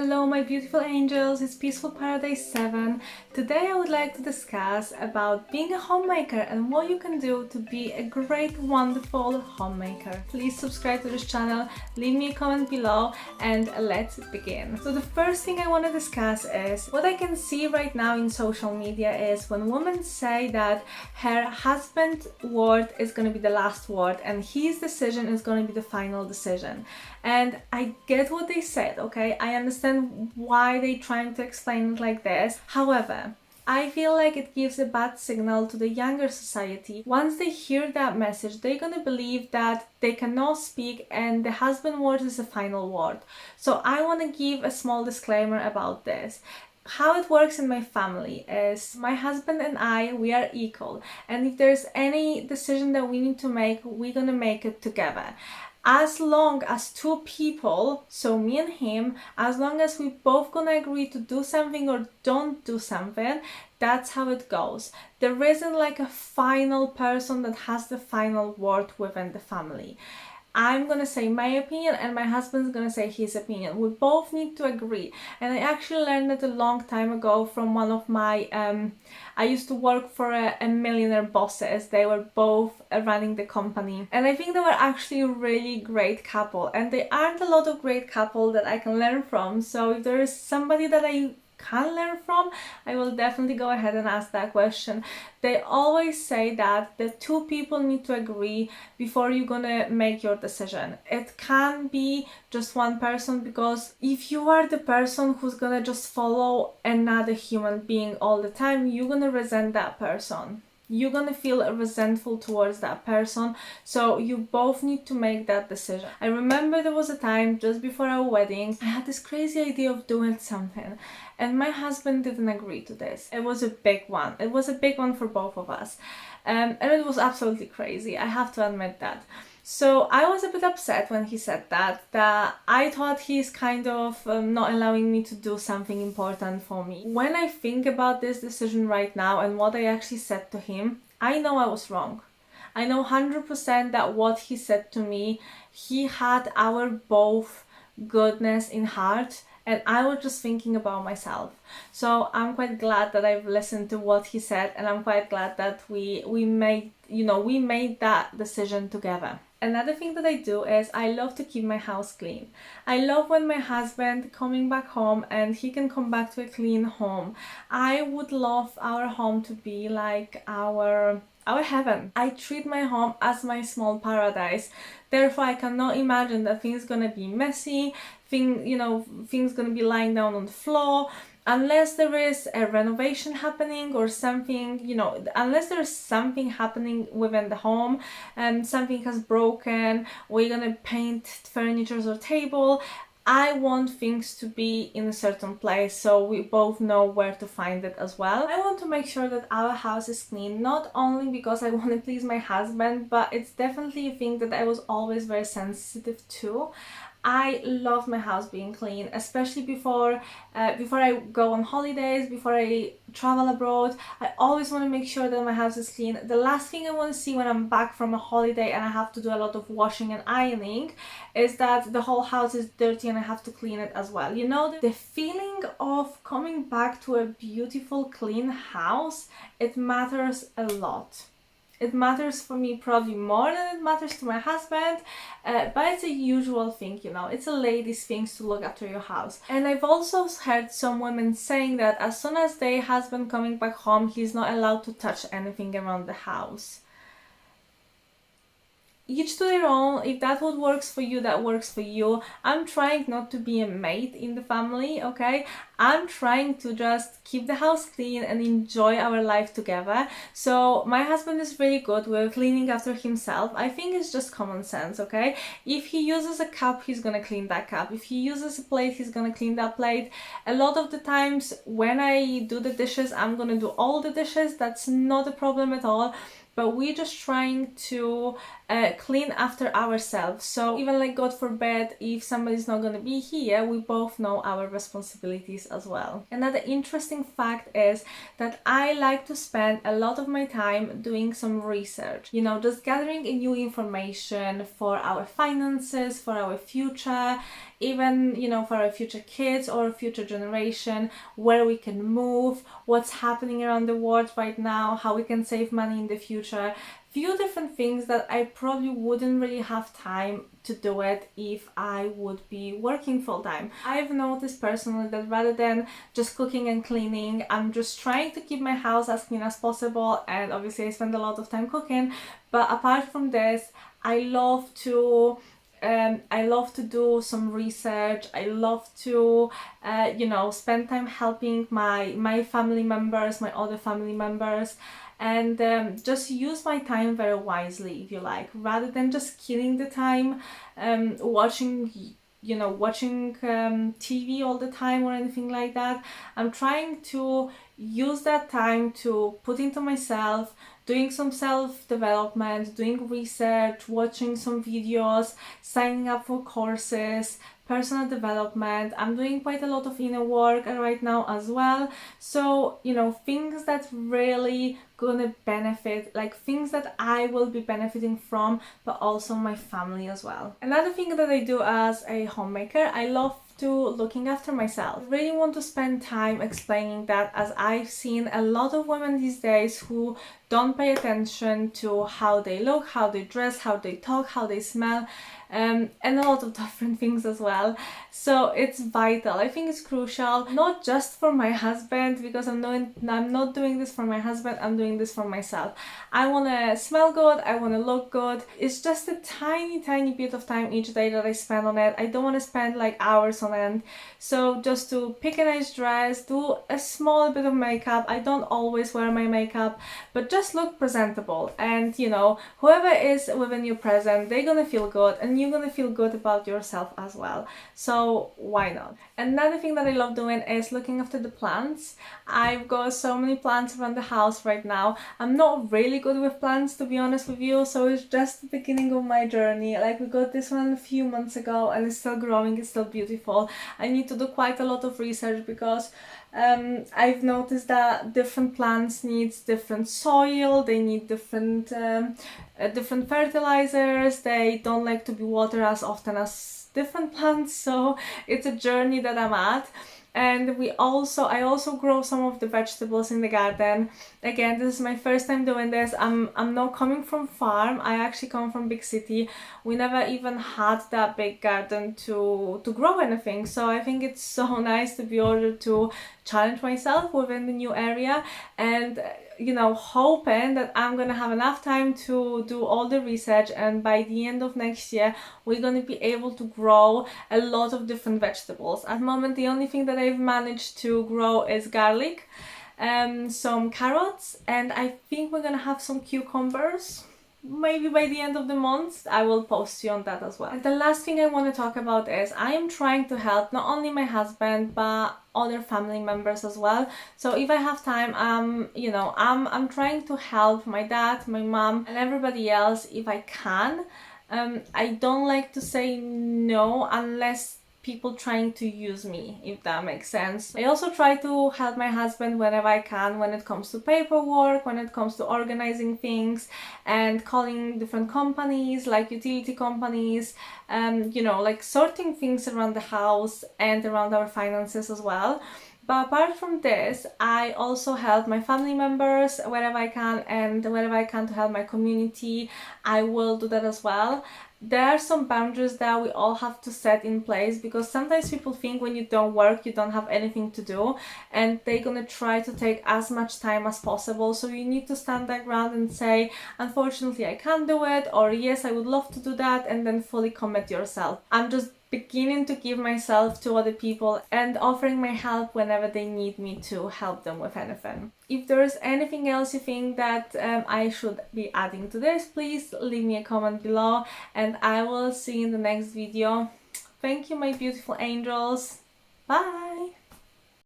Hello my beautiful angels, it's Peaceful Paradise 7. Today I would like to discuss about being a homemaker and what you can do to be a great, wonderful homemaker. Please subscribe to this channel, leave me a comment below and let's begin. So the first thing I want to discuss is what I can see right now in social media is when women say that her husband's word is going to be the last word and his decision is going to be the final decision. And I get what they said, okay? I understand why they're trying to explain it like this. However, I feel like it gives a bad signal to the younger society. Once they hear that message, they're gonna believe that they cannot speak and the husband word is the final word. So I want to give a small disclaimer about this. How it works in my family is my husband and I, we are equal. And if there's any decision that we need to make, we're gonna make it together. As long as two people, so me and him, as long as we both gonna agree to do something or don't do something, that's how it goes. There isn't like a final person that has the final word within the family. I'm gonna say my opinion and my husband's gonna say his opinion. We both need to agree. And I actually learned it a long time ago from one of my I used to work for a millionaire bosses. They were both running the company and I think they were actually a really great couple, and there aren't a lot of great couple that I can learn from. So if there is somebody that I can learn from, I will definitely go ahead and ask that question. They always say that the two people need to agree before you're gonna make your decision. It can't be just one person, because if you are the person who's gonna just follow another human being all the time, you're gonna resent that person. You're gonna feel resentful towards that person, so you both need to make that decision. I remember there was a time just before our wedding, I had this crazy idea of doing something and my husband didn't agree to this. It was a big one. It was a big one for both of us. And it was absolutely crazy, I have to admit that. So I was a bit upset when he said that I thought he's kind of not allowing me to do something important for me. When I think about this decision right now and what I actually said to him, I know I was wrong. I know 100% that what he said to me, he had our both goodness in heart, and I was just thinking about myself. So I'm quite glad that I've listened to what he said, and I'm quite glad that we made that decision together. Another thing that I do is I love to keep my house clean. I love when my husband coming back home and he can come back to a clean home. I would love our home to be like our heaven. I treat my home as my small paradise. Therefore, I cannot imagine that things gonna be messy, things gonna be lying down on the floor, unless there is a renovation happening or something, unless there's something happening within the home and something has broken, we're gonna paint furniture or table. I want things to be in a certain place so we both know where to find it as well. I want to make sure that our house is clean, not only because I want to please my husband, but it's definitely a thing that I was always very sensitive to. I love my house being clean, especially before I go on holidays, before I travel abroad. I always want to make sure that my house is clean. The last thing I want to see when I'm back from a holiday and I have to do a lot of washing and ironing is that the whole house is dirty and I have to clean it as well. The feeling of coming back to a beautiful, clean house, it matters a lot. It matters for me probably more than it matters to my husband, but it's a usual thing, it's a lady's thing to look after your house. And I've also heard some women saying that as soon as their husband coming back home, he's not allowed to touch anything around the house. Each to their own. If that what works for you, that works for you. I'm trying not to be a maid in the family, okay? I'm trying to just keep the house clean and enjoy our life together. So my husband is really good with cleaning after himself. I think it's just common sense, okay? If he uses a cup, he's gonna clean that cup. If he uses a plate, he's gonna clean that plate. A lot of the times when I do the dishes, I'm gonna do all the dishes. That's not a problem at all. But we're just trying to clean after ourselves. So even like, God forbid, if somebody's not going to be here, we both know our responsibilities as well. Another interesting fact is that I like to spend a lot of my time doing some research, just gathering new information for our finances, for our future. even, you know, for our future kids or future generation, where we can move, what's happening around the world right now, how we can save money in the future. Few different things that I probably wouldn't really have time to do it if I would be working full time. I've noticed personally that rather than just cooking and cleaning, I'm just trying to keep my house as clean as possible, and obviously I spend a lot of time cooking. But apart from this, I love to do some research. I love to, you know, spend time helping my family members, my other family members, and just use my time very wisely, if you like, rather than just killing the time watching, you know, watching TV all the time or anything like that. I'm trying to use that time to put into myself, doing some self-development, doing research, watching some videos, signing up for courses, personal development. I'm doing quite a lot of inner work right now as well. So, you know, things that really gonna benefit, like things that I will be benefiting from, but also my family as well. Another thing that I do as a homemaker, I love to looking after myself. I really want to spend time explaining that, as I've seen a lot of women these days who don't pay attention to how they look, how they dress, how they talk, how they smell, and a lot of different things as well. So it's vital. I think it's crucial, not just for my husband, because I'm not doing this for my husband, I'm doing this for myself. I want to smell good, I want to look good. It's just a tiny bit of time each day that I spend on it. I don't want to spend like hours on end. So just to pick a nice dress, do a small bit of makeup. I don't always wear my makeup, but just look presentable, and you know, whoever is within your present, they're gonna feel good, and you're gonna feel good about yourself as well. So why not? Another thing that I love doing is looking after the plants. I've got so many plants around the house right now. I'm not really good with plants, to be honest with you, so it's just the beginning of my journey. Like, we got this one a few months ago and it's still growing, it's still beautiful. I need to do quite a lot of research because I've noticed that different plants need different soil, they need different fertilizers, they don't like to be watered as often as different plants, so it's a journey that I'm at. And I also grow some of the vegetables in the garden. Again, this is my first time doing this. I'm not coming from farm. I actually come from big city. We never even had that big garden to grow anything. So I think it's so nice to be able to challenge myself within the new area, and you know, hoping that I'm gonna have enough time to do all the research, and by the end of next year we're gonna be able to grow a lot of different vegetables. At the moment, the only thing that I've managed to grow is garlic, some carrots, and I think we're gonna have some cucumbers. Maybe by the end of the month. I will post you on that as well. And the last thing I want to talk about is I am trying to help not only my husband but other family members as well. So if I have time, you know, I'm trying to help my dad, my mom, and everybody else if I can. I don't like to say no unless people trying to use me, if that makes sense. I also try to help my husband whenever I can, when it comes to paperwork, when it comes to organizing things and calling different companies like utility companies, you know, like sorting things around the house and around our finances as well. But apart from this, I also help my family members wherever I can, and wherever I can to help my community, I will do that as well. There are some boundaries that we all have to set in place, because sometimes people think when you don't work, you don't have anything to do, and they're gonna try to take as much time as possible. So you need to stand that ground and say, unfortunately, I can't do it, or yes, I would love to do that, and then fully commit yourself. I'm just beginning to give myself to other people and offering my help whenever they need me to help them with anything. If there's anything else you think that I should be adding to this, please leave me a comment below, and I will see you in the next video. Thank you, my beautiful angels. Bye!